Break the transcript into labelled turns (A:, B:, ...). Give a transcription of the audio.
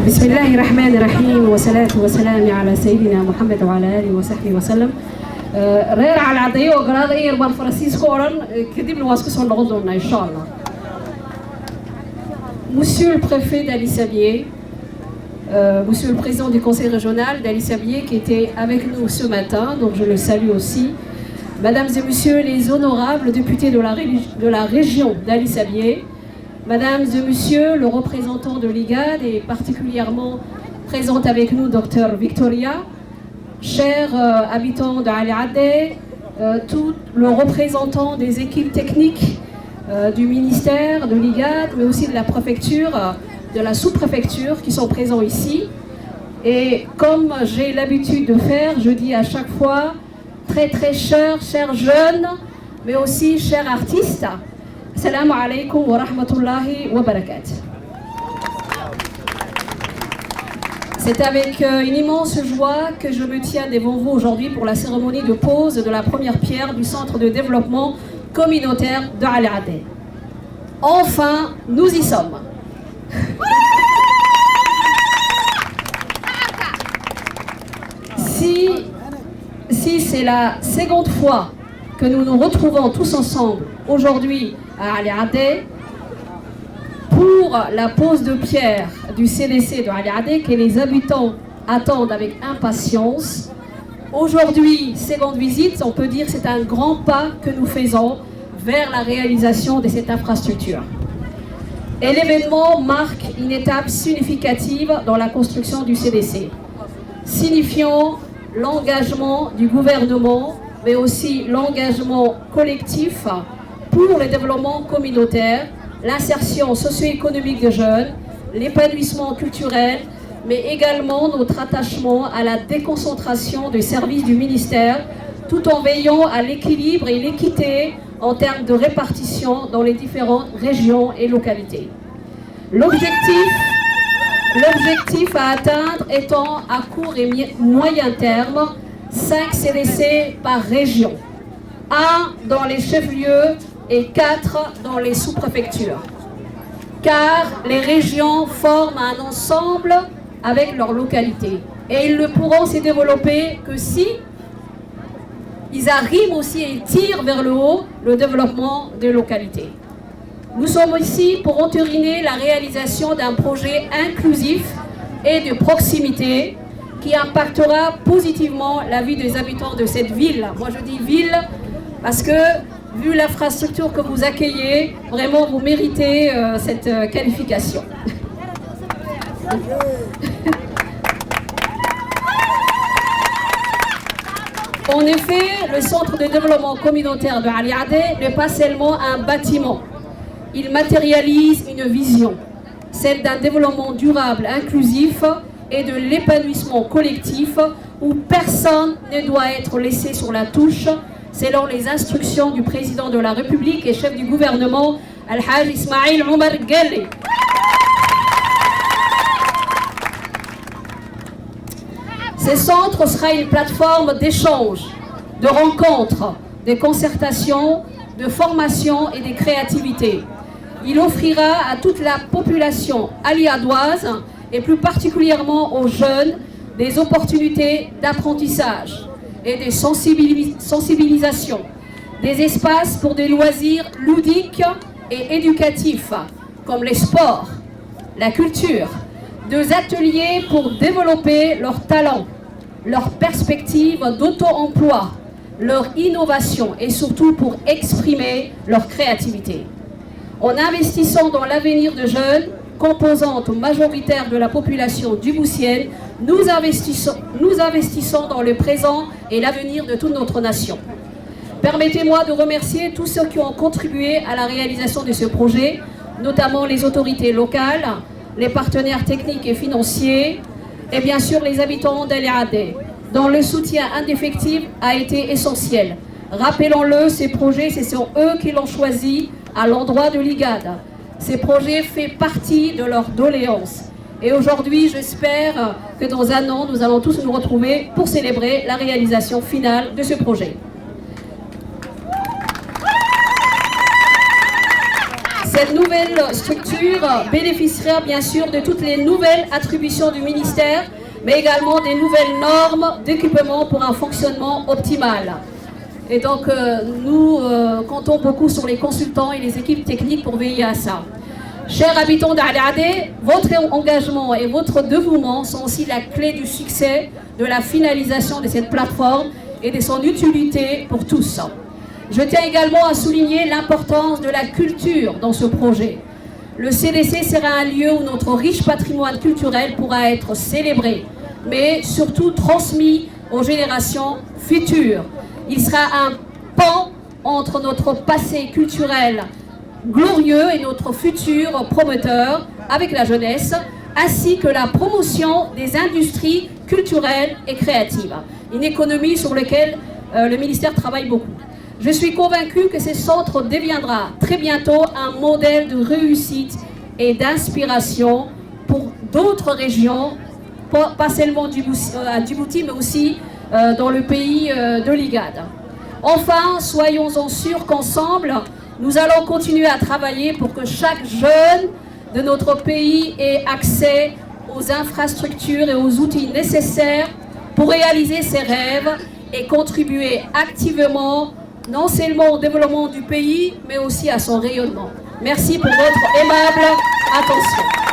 A: بسم الله الرحمن الرحيم والصلاة والسلام على سيدنا محمد وعلى آله وصحبه وسلم. reer calcadayo oo garaada in yar baan faransiiska odhan kadibna waan isku soo noqon doonaa insha Allah. Monsieur le préfet d'Ali Sabié, Monsieur le président du conseil régional d'Ali Sabié qui était avec nous ce matin, donc je le salue aussi. Mesdames et messieurs les honorables députés de la région d'Ali Sabié, Mesdames et messieurs le représentant de l'IGAD et particulièrement présente avec nous Dr Victoria, chers habitants de Ali Adé, tout le représentant des équipes techniques du ministère, de l'IGAD, mais aussi de la préfecture, de la sous-préfecture qui sont présents ici. Et comme j'ai l'habitude de faire, je dis à chaque fois, très très chers jeunes, mais aussi chers artistes, Assalamu alaikum wa rahmatullahi wa barakatuh. C'est avec une immense joie que je me tiens devant vous aujourd'hui pour la cérémonie de pose de la première pierre du centre de développement communautaire de Ali Adé. Enfin, nous y sommes. Si c'est la seconde fois que nous nous retrouvons tous ensemble aujourd'hui à Ali Adé pour la pose de pierre du CDC de Ali Adé que les habitants attendent avec impatience. Aujourd'hui, seconde visite, on peut dire que c'est un grand pas que nous faisons vers la réalisation de cette infrastructure. Et l'événement marque une étape significative dans la construction du CDC, signifiant l'engagement du gouvernement, mais aussi l'engagement collectif pour le développement communautaire, l'insertion socio-économique des jeunes, l'épanouissement culturel, mais également notre attachement à la déconcentration des services du ministère, tout en veillant à l'équilibre et l'équité en termes de répartition dans les différentes régions et localités. L'objectif à atteindre étant à court et moyen terme 5 CDC par région, 1 dans les chefs-lieux et 4 dans les sous-préfectures. Car les régions forment un ensemble avec leur localité et ils ne pourront se développer que si ils arrivent aussi et tirent vers le haut le développement des localités. Nous sommes ici pour entériner la réalisation d'un projet inclusif et de proximité qui impactera positivement la vie des habitants de cette ville. Moi je dis ville parce que vu l'infrastructure que vous accueillez, vraiment vous méritez cette qualification. En effet, le centre de développement communautaire de Ali Adé n'est pas seulement un bâtiment. Il matérialise une vision, celle d'un développement durable, inclusif et de l'épanouissement collectif où personne ne doit être laissé sur la touche selon les instructions du président de la République et chef du gouvernement, Al-Haj Ismail Omar Guelleh. Ce centre sera une plateforme d'échange, de rencontres, de concertation, de formation et de créativité. Il offrira à toute la population aliadoise et plus particulièrement aux jeunes des opportunités d'apprentissage et de sensibilisation, des espaces pour des loisirs ludiques et éducatifs comme les sports, la culture, des ateliers pour développer leurs talents, leurs perspectives d'auto-emploi, leur innovation et surtout pour exprimer leur créativité. En investissant dans l'avenir de jeunes, composante majoritaire de la population djiboutienne, nous investissons dans le présent et l'avenir de toute notre nation. Permettez-moi de remercier tous ceux qui ont contribué à la réalisation de ce projet, notamment les autorités locales, les partenaires techniques et financiers, et bien sûr les habitants d'Ali Adé, dont le soutien indéfectible a été essentiel. Rappelons-le, ces projets, ce sont eux qui l'ont choisi à l'endroit de l'IGAD. Ces projets font partie de leur doléance. Et aujourd'hui, j'espère que dans un an, nous allons tous nous retrouver pour célébrer la réalisation finale de ce projet. Cette nouvelle structure bénéficiera bien sûr de toutes les nouvelles attributions du ministère, mais également des nouvelles normes d'équipement pour un fonctionnement optimal. Et donc nous comptons beaucoup sur les consultants et les équipes techniques pour veiller à ça. Chers habitants d'Al-Adé, votre engagement et votre dévouement sont aussi la clé du succès de la finalisation de cette plateforme et de son utilité pour tous. Je tiens également à souligner l'importance de la culture dans ce projet. Le CDC sera un lieu où notre riche patrimoine culturel pourra être célébré, mais surtout transmis aux générations futures. Il sera un pan entre notre passé culturel glorieux et notre futur promoteur avec la jeunesse, ainsi que la promotion des industries culturelles et créatives, une économie sur laquelle le ministère travaille beaucoup. Je suis convaincue que ce centre deviendra très bientôt un modèle de réussite et d'inspiration pour d'autres régions, pas seulement à Djibouti, mais aussi dans le pays de l'IGAD. Enfin, soyons-en sûrs qu'ensemble, nous allons continuer à travailler pour que chaque jeune de notre pays ait accès aux infrastructures et aux outils nécessaires pour réaliser ses rêves et contribuer activement non seulement au développement du pays, mais aussi à son rayonnement. Merci pour votre aimable attention.